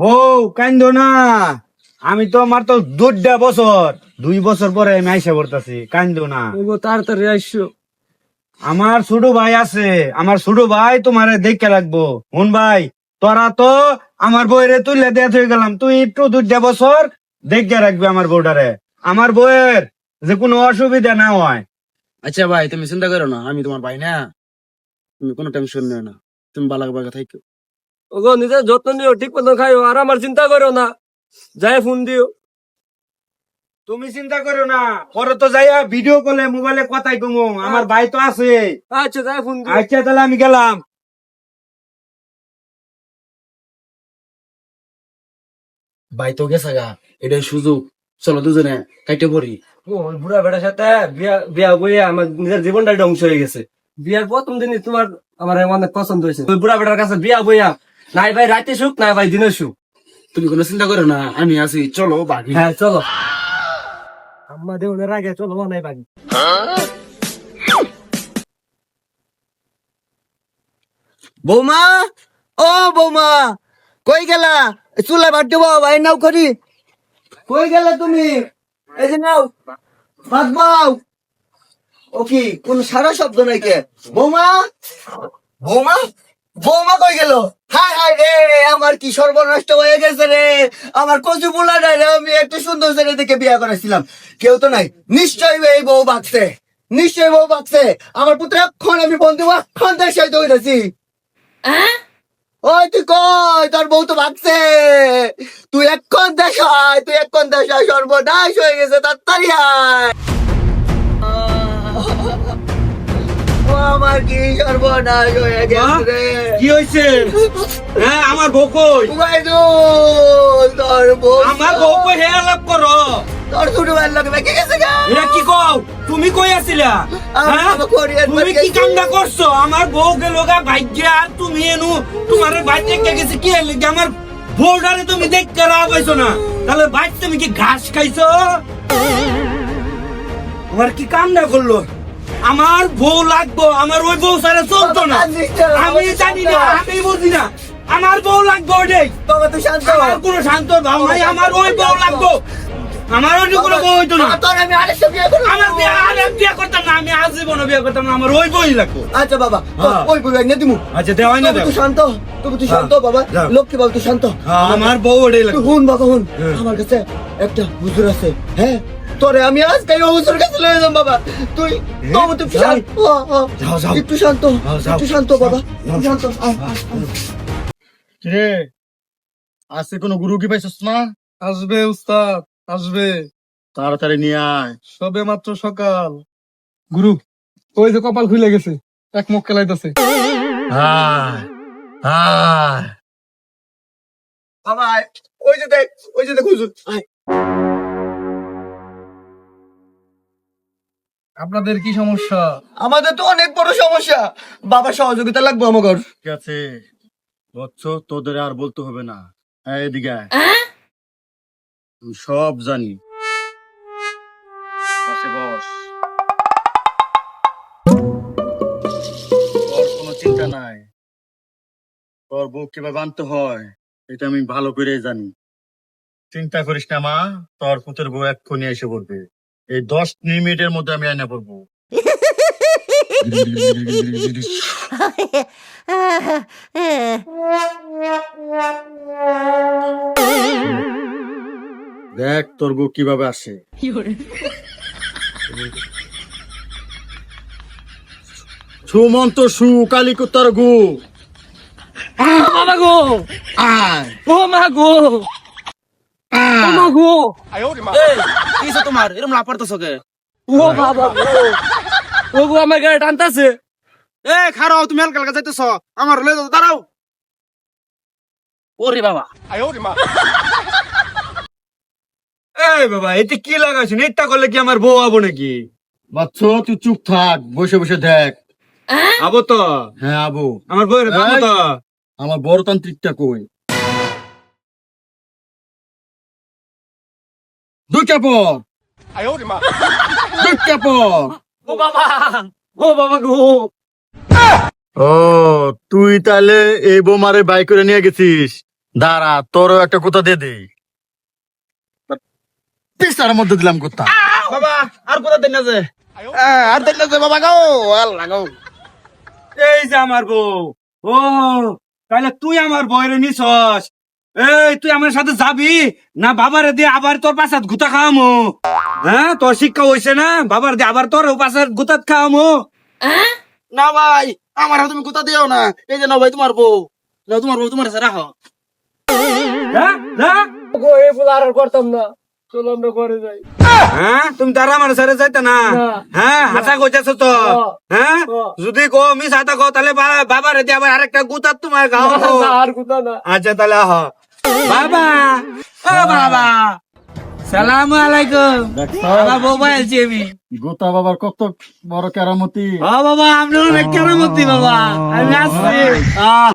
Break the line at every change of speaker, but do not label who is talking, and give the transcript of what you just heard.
বউ কান্দো না। আমি তো আমার তো 2.5 বছর, 2 বছর পরে আমি আইসা পড়তাছি, কান্দো না।
ওগো তাড়াতাড়ি আইসো।
আমার ছোট ভাই আছে, আমার ছোট ভাই তোমারে দেখে রাখবো। হুন ভাই, তোরা তো আমার বউরে তুলে দেয়া হয়ে গেলাম, তুই একটু 2.5 বছর দেখে রাখবি আমার বউটারে, আমার বউয়ের যে কোনো অসুবিধা না হয়।
আচ্ছা ভাই, তুমি চিন্তা করো না, আমি তোমার ভাই না, তুমি কোনো টেনশন নিও না, তুমি বালা বাগা থাকো।
ওগো নিজের যত্ন নিও, ঠিক মতো খাইও, আর আমার চিন্তা করো না। যাই ফোন দিও।
তুমি চিন্তা করো না, পরে তো যাইয়া ভিডিও কলে মোবাইলে কথাই কমো, আমার ভাই তো আছে।
আচ্ছা যাই ফোন দিও।
আচ্ছা তাহলে আমি গেলাম।
ভাই তো গেছে গা, এটাই সুযোগ, চলো দুজনে কাইটে পড়ি।
ওই বুড়া বেটার সাথে বিয়া বিয়া বইয়া আমার নিজের জীবনটা ধ্বংস হয়ে গেছে। বিয়ার প্রথম দিনই তোমার আমার অনেক পছন্দ হয়েছে। ওই বুড়া বেটার কাছে বিয়া বইয়া, নাই ভাই রাতে সুখ, নাই ভাই দিনে সুখ।
তুমি কোনো চিন্তা করো না, আমি আছি, চলো বাকি।
হ্যাঁ চলো, আম্মা দেওয়ার আগে চলো নাই বাকি।
বৌমা, ও বৌমা, কই গেলা? চুলায় ভাত দেবো, ভাই নাও করি। কই গেলা তুমি? এই যে নাও ভাত বাও। ও কি কোন সারা শব্দ নাই কে? বৌমা, বৌমা, বৌমা কই গেল? হায় হায় রে, আমার কি সর্বনষ্ট হয়ে গেছে রে। আমার কচু পোলা নাই রে, আমি একটু সুন্দর ছেলে দেখে বিয়ে করেছিলাম, কেউ তো নাই। নিশ্চয়ই এই বউ বাঁচছে, নিশ্চয়ই বউ বাঁচছে। আমার পুত্র এখন আমি বন্ধু এখন দেশে দৌড়েছি। ওই তুই কই, তোর বউ তো ভাগছে। তুই এখন দেখায়, তুই এখন দেখায়, সর্বনাশ হয়ে গেছে, তাড়াতাড়ি আয়। ও আমার কি সর্বনাশ হয়ে গেছে রে।
কি হয়েছে? হ্যাঁ, আমার বউ কই?
উবাইদুল, তোর বউ,
আমার বউ কই হে আলাপ করো?
তোর ছোট ভাইয়ের লোকে বেঁকে গেছে গা।
এটা কি কও? তুমি কই আছিলা? হ্যাঁ?
আমি কোরিয়ান
তুমি কি কামটা করছো? আমার বউ গেল গা ভাগ্যে, আর তুমি এনু তোমার ভাই দেখে গেছে কি লাগে? আমার বউটারে তুমি দেখতে রাও পাইছো না, তাহলে ভাই তুমি কি ঘাস খাইছো? আমার কি কামটা করলো? আমার বউ লাগবো, আমার ওই বউ সারা চলতো না। আমি জানি না, আমি বুঝি না, আমার বউ লাগবো ওটাই।
বাবা তুই শান্ত হ।
আমার কোনো শান্ত ভাব নাই, আমার ওই বউ লাগবো। আমার ওই কোনো বউ হইতো না।
তোর আমি আরেকটা বিয়ে করবো।
আমার বিয়ে আর আমি বিয়ে করতাম না, আমি আজীবনও বিয়ে করতাম না, আমার ওই বই লাগবো।
আচ্ছা বাবা,
হ্যাঁ।
ওই বই এনে দিমু।
আচ্ছা দেওয়াই না,
তবু
দেও।
তুই শান্ত, তবু তুই শান্ত বাবা,
যাও।
লক্ষ্মী বাবা তুই শান্ত।
আমার বউ ওটাই
তুই
লাগবো।
হুন বাবা হুন,
হ্যাঁ।
আমার কাছে একটা হুজুর আছে, হ্যাঁ, তোরে আমি আজকে ওই হুজুর কাছে লয়ে যাম বাবা। তুই তবু তুই
যাও।
শান্ত,
যাও, যাও।
একটু শান্ত,
যাও।
একটু শান্ত বাবা, একটু শান্ত। আয়, আয়, আয়।
রে, আজকে কোনো গুরু কি পাইছস না?
আসবে উস্তাদ, আসবে,
তাড়াতাড়ি নিয়ে আয়।
সবে মাত্র সকাল। গুরু, ওই যে কপাল খুলে গেছে, এক মুখ খেলাইতেছে।
হায় হায়,
বাবা আয়। ওই যে দেখ, ওই যে দেখ হুজুর, আয়।
আপনাদের কি সমস্যা?
আমাদের তো অনেক বড় সমস্যা, বাবা সহযোগিতা লাগবে আমার।
ঠিক আছে বৎস, তোদের আর বলতে হবে না। হ্যাঁ, এদিকে আয়। আমি সব জানি। পাশে বস, তোর কোনো চিন্তা নাই। তোর বউ কিভাবে আনতে হয় এটা আমি ভালো করে জানি। চিন্তা করিস না মা, তোর পুতের বউ এক্ষুনি এসে পড়বে। এই 10 মিনিটের মধ্যে আমি আয়না পড়বো। দেখ তোর বউ কিভাবে আসে। সুমন্ত সু কালিকুত্তর গু
বাবা গো,
আয়
ও মা গো, ও মা গো,
কিসে তোমার এরকম লাভ পারতেছ কে?
ও বাবা গো, ও গো আমার গায়ে টানতাছে।
এ খারাও, তুমি হালকা হালকা যাইতেছ, আমার লয়ে যাও, দাঁড়াও। ওরে বাবা,
এই বাবা, এতে কি লাগাইছেন? এটা করলে কি আমার বউ আবো নাকি?
বাচ্চ তুই চুপ থাক, বসে বসে দেখ।
আবো তো,
হ্যাঁ আবু,
আমার বউয়ের দাবো তো।
আমার বড়তান্ত্রিকটা কই? দুইটা পর, দুইটা পর।
ও বাবা, ও বাবা গো,
ও তুই তাহলে এই বোমারে বাই করে নিয়ে গেছিস? দাঁড়া, তোরও একটা কুতা দিয়ে দে। পিসার মধ্যে দিলাম কুত্তা।
বাবা আর কোথা দেন না যে
আর দেখলে যে বাবা গো আল্লাহ গো
এই যে আমার বউ। ও তাহলে তুই আমার বউরে নিছস। এই তুই আমার সাথে যাবি না বাবারে দিয়ে আবার তোর পাশাত গুতা খাওয়ামো? হ্যাঁ, তোর শিক্ষা হইছে না? বাবার দিয়ে আবার তোর পাশাত গুতাত খাওয়ামো?
না ভাই আমার হাতে তুমি কোথা দিও না এই যে না ভাই তোমার বউ না তোমার বউ তোমার কাছে রাখো
হ্যাঁ না?
গো এই বলে আর করতাম না, চলো আমরা ঘরে যাই।
হ্যাঁ, তুমি তার আমার সাথে যাইতে না?
না।
হ্যাঁ, হাসা কইতেছ তো। হ্যাঁ,
ও।
যদি কো মিস হাতা কো তাহলে বাবারে দিয়ে আবার আরেকটা গুতাত তোমার খাওয়াবো।
না, আর কোথা না।
আচ্ছা তাহলে আহ বাবা, ও বাবা, সালামু আলাইকুম। আমার বউ বলছি আমি।
গোতা বাবার কত বড় কেরামতি।
ও বাবা, আপনি অনেক কেরামতি বাবা। আমি আসছি।